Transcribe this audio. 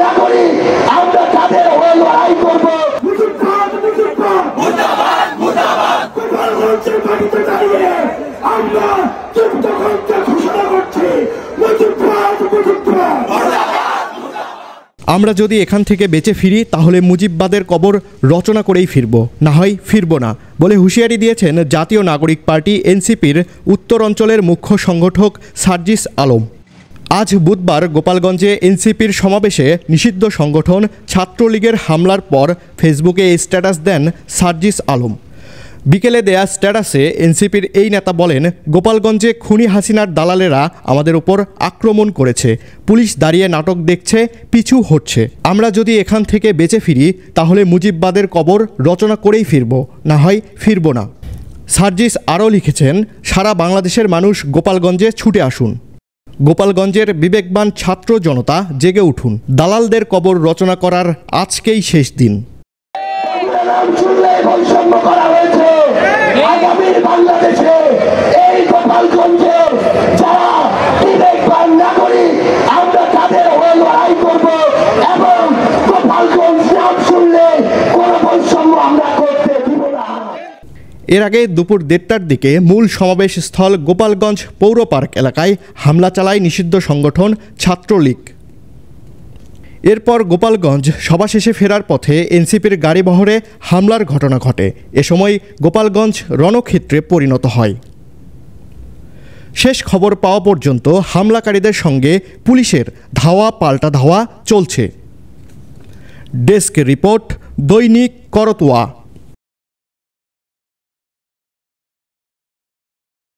না করি আমরা তাদের হয়ে লড়াই করব। আমরা ঘোষণা করছি আমরা যদি এখান থেকে বেঁচে ফিরি তাহলে মুজিববাদের কবর রচনা করেই ফিরব, না হয় ফিরব না বলে হুঁশিয়ারি দিয়েছেন জাতীয় নাগরিক পার্টি এনসিপির উত্তর অঞ্চলের মুখ্য সংগঠক সার্জিস আলম। আজ বুধবার গোপালগঞ্জে এনসিপির সমাবেশে নিষিদ্ধ সংগঠন ছাত্রলীগের হামলার পর ফেসবুকে এই স্ট্যাটাস দেন সার্জিস আলম। বিকেলে দেয়া স্ট্যাটাসে এনসিপির এই নেতা বলেন, গোপালগঞ্জে খুনি হাসিনার দালালেরা আমাদের উপর আক্রমণ করেছে, পুলিশ দাঁড়িয়ে নাটক দেখছে, পিছু হটছে। আমরা যদি এখান থেকে বেঁচে ফিরি তাহলে মুজিববাদের কবর রচনা করেই ফিরব, না হয় ফিরব না। সার্জিস আরও লিখেছেন, সারা বাংলাদেশের মানুষ গোপালগঞ্জে ছুটে আসুন। গোপালগঞ্জের বিবেকবান ছাত্র জনতা জেগে উঠুন। দালালদের কবর রচনা করার আজকেই শেষ দিন। আগামীর বাংলাদেশে এই গোপালগঞ্জে যারা বিবেকবান নাগরিক আমরা তাদের হয়ে লড়াই করব এবং গোপালগঞ্জ নাম শুনলে কোনো বৈষম্য আমরা করতে দিব না। এর আগে দুপুর 1:30টার দিকে মূল সমাবেশ স্থল গোপালগঞ্জ পৌর পার্ক এলাকায় হামলা চালায় নিষিদ্ধ সংগঠন ছাত্রলীগ। এরপর গোপালগঞ্জ সভা শেষে ফেরার পথে এনসিপির গাড়িবহরে হামলার ঘটনা ঘটে। এ সময় গোপালগঞ্জ রণক্ষেত্রে পরিণত হয়। শেষ খবর পাওয়া পর্যন্ত হামলাকারীদের সঙ্গে পুলিশের ধাওয়া পাল্টা ধাওয়া চলছে। ডেস্ক রিপোর্ট, দৈনিক করতোয়া।